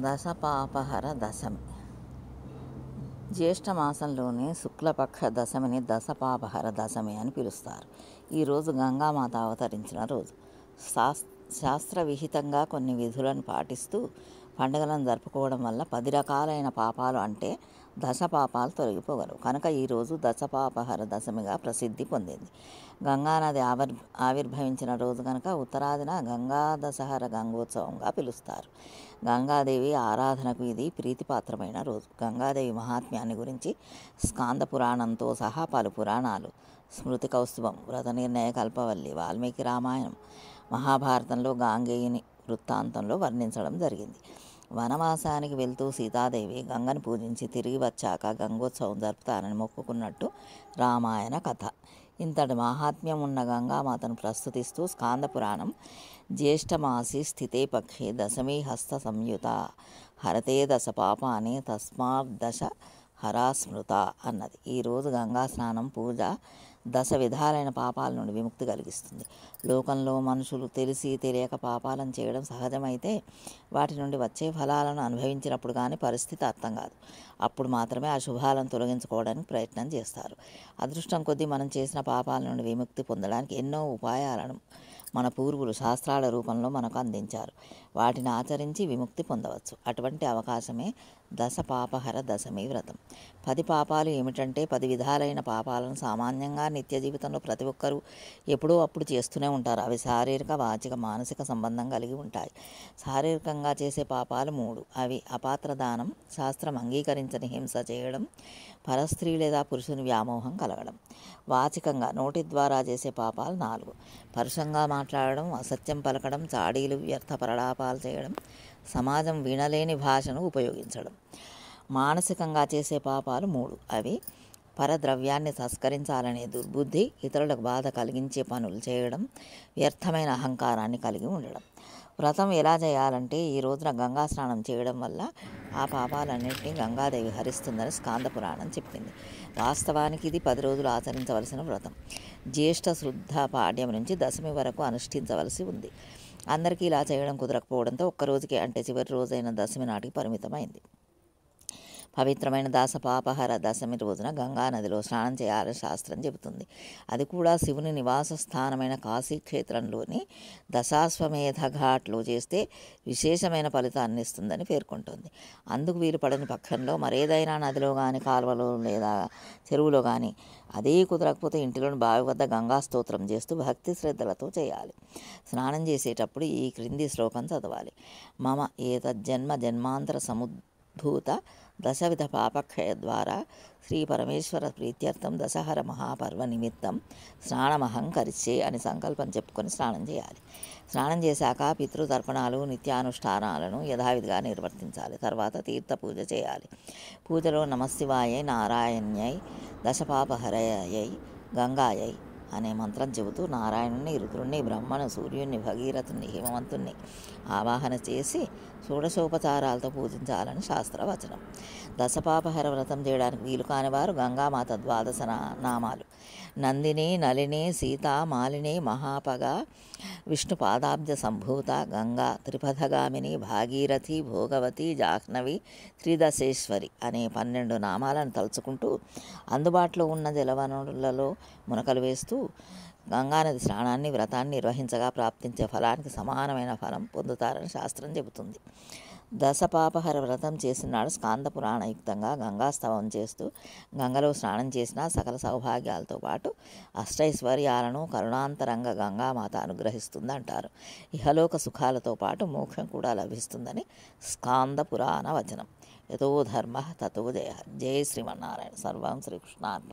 దశపాపహర దశమి. జ్యేష్ఠమాసంలోని శుక్లపక్ష దశమిని దశపాపహర దశమి అని పిలుస్తారు. ఈరోజు గంగామాత అవతరించిన రోజు. శాస్త్రవిహితంగా కొన్ని విధులను పాటిస్తూ పండుగలను జరుపుకోవడం వల్ల 10 రకాలైన పాపాలు అంటే దశపాపాలు తొలగిపోగలవు. కనుక ఈరోజు దశపాపహర దశమిగా ప్రసిద్ధి పొందింది. గంగానది ఆవిర్భవించిన రోజు కనుక ఉత్తరాదిన గంగా దశహర గంగోత్సవంగా పిలుస్తారు. గంగాదేవి ఆరాధనకు ఇది ప్రీతిపాత్రమైన రోజు. గంగాదేవి మహాత్మ్యాన్ని గురించి స్కాంద పురాణంతో సహా పలు పురాణాలు, స్మృతి కౌస్తుభం, వ్రత నిర్ణయ కల్పవల్లి, వాల్మీకి రామాయణం, మహాభారతంలో గాంగేయుని వృత్తాంతంలో వర్ణించడం జరిగింది. వనవాసానికి వెళ్తూ సీతాదేవి గంగను పూజించి తిరిగి వచ్చాక గంగోత్సవం జరుపుతానని మొక్కుకున్నట్టు రామాయణ కథ. ఇంతటి మహాత్మ్యం ఉన్న గంగామాతను ప్రస్తుతిస్తూ స్కాంద పురాణం జ్యేష్ఠమాసి స్థితే పక్షే దశమీ హస్త సంయుత హరతే దశ పాపాని తస్మాద్ హరా స్మృత అన్నది. ఈరోజు గంగా స్నానం, పూజ దశ విధాలైన పాపాల నుండి విముక్తి కలిగిస్తుంది. లోకంలో మనుషులు తెలిసి తెలియక పాపాలను చేయడం సహజమైతే వాటి నుండి వచ్చే ఫలాలను అనుభవించినప్పుడు కానీ పరిస్థితి అర్థం కాదు. అప్పుడు మాత్రమే ఆ శుభాలను తొలగించుకోవడానికి ప్రయత్నం చేస్తారు. అదృష్టం కొద్దీ మనం చేసిన పాపాల నుండి విముక్తి పొందడానికి ఎన్నో ఉపాయాలను మన పూర్వులు శాస్త్రాల రూపంలో మనకు అందించారు. వాటిని ఆచరించి విముక్తి పొందవచ్చు. అటువంటి అవకాశమే దశపాపహర దశమి వ్రతం. 10 పాపాలు ఏమిటంటే 10 విధాలైన పాపాలను సామాన్యంగా నిత్య జీవితంలో ప్రతి ఒక్కరూ ఎప్పుడో అప్పుడు చేస్తూనే ఉంటారు. అవి శారీరక, వాచిక, మానసిక సంబంధం కలిగి ఉంటాయి. శారీరకంగా చేసే పాపాలు 3. అవి అపాత్రదానం, శాస్త్రం అంగీకరించని హింస చేయడం, పరస్త్రీ లేదా పురుషుని వ్యామోహం కలగడం. వాచికంగా నోటి ద్వారా చేసే పాపాలు 4. పరుషంగా మాట్లాడడం, అసత్యం పలకడం, చాడీలు, వ్యర్థ ప్రలాపాలు చేయడం, సమాజం వినలేని భాషను ఉపయోగించడం. మానసికంగా చేసే పాపాలు 3. అవి పరద్రవ్యాన్ని తస్కరించాలనే దుర్బుద్ధి, ఇతరులకు బాధ కలిగించే పనులు చేయడం, వ్యర్థమైన అహంకారాన్ని కలిగి ఉండడం. వ్రతం ఎలా చేయాలంటే ఈ రోజున గంగా స్నానం చేయడం వల్ల ఆ పాపాలన్నింటినీ గంగాదేవి హరిస్తుందని స్కాంద పురాణం చెప్పింది. వాస్తవానికి ఇది 10 రోజులు ఆచరించవలసిన వ్రతం. జ్యేష్ఠ శుద్ధ పాడ్యం నుంచి దశమి వరకు అనుష్ఠించవలసి ఉంది. అందరికీ ఇలా చేయడం కుదరకపోవడంతో ఒక్కరోజుకే, అంటే చివరి రోజైన దశమి నాటికి పరిమితమైంది. పవిత్రమైన దశపాపహర దశమి రోజున గంగా నదిలో స్నానం చేయాలని శాస్త్రం చెబుతుంది. అది కూడా శివుని నివాస స్థానమైన కాశీక్షేత్రంలోని దశాశ్వమేధ ఘాట్లో చేస్తే విశేషమైన ఫలితాన్ని ఇస్తుందని పేర్కొంటుంది. అందుకు వీలు పడని పక్షంలో మరేదైనా నదిలో కానీ, కాలువలో లేదా చెరువులో కానీ, అదే కుదరకపోతే ఇంటిలోని బావి వద్ద గంగా స్తోత్రం చేస్తూ భక్తి శ్రద్ధలతో చేయాలి. స్నానం చేసేటప్పుడు ఈ క్రింది శ్లోకం చదవాలి. మమ ఏతజ్జన్మ జన్మాంతర సముద్భూత దశవిధ పాపక్షయ ద్వారా శ్రీ పరమేశ్వర ప్రీత్యర్థం దశహర మహాపర్వ నిమిత్తం స్నానమహం కరిచే అని సంకల్పం చెప్పుకొని స్నానం చేయాలి. స్నానం చేశాక పితృతర్పణాలు, నిత్యానుష్ఠానాలను యథావిధిగా నిర్వర్తించాలి. తర్వాత తీర్థ పూజ చేయాలి. పూజలో నమశివాయై, నారాయణ్యై, దశపాపహరయై, గంగాయై అనే మంత్రం చెబుతూ నారాయణుని, రుద్రుణ్ణి, బ్రహ్మను, సూర్యుణ్ణి, భగీరథుని, హిమవంతుణ్ణి ఆవాహన చేసి షోడశోపచారాలతో పూజించాలని శాస్త్రవచనం. దశపాపహర వ్రతం చేయడానికి వీలు కానివారు గంగామాత 12 నామాలు నందిని, నళిని, సీత, మాలిని, మహాపగ, విష్ణు పాదాబ్జ సంభూత, గంగా, త్రిపథగామిని, భాగీరథి, భోగవతి, జాహ్నవి, త్రిదశేశ్వరి అనే 12 నామాలను తలుచుకుంటూ అందుబాటులో ఉన్న జలవనరులలో మునకలు వేస్తూ గంగానది స్నానాన్ని, వ్రతాన్ని నిర్వహించగా ప్రాప్తించే ఫలానికి సమానమైన ఫలం పొందుతారని శాస్త్రం చెబుతుంది. దశపాపహర వ్రతం చేసినాడు స్కాంద పురాణయుక్తంగా గంగాస్తవం చేస్తూ గంగలో స్నానం చేసిన సకల సౌభాగ్యాలతో పాటు అష్టైశ్వర్యాలను కరుణాంతరంగా గంగామాత అనుగ్రహిస్తుందంటారు. ఇహలోక సుఖాలతో పాటు మోక్షం కూడా లభిస్తుందని స్కాంద పురాణ వచనం. యతో ధర్మ తతో జయ. జయ శ్రీమన్నారాయణ. సర్వం శ్రీకృష్ణార్పణమస్తు.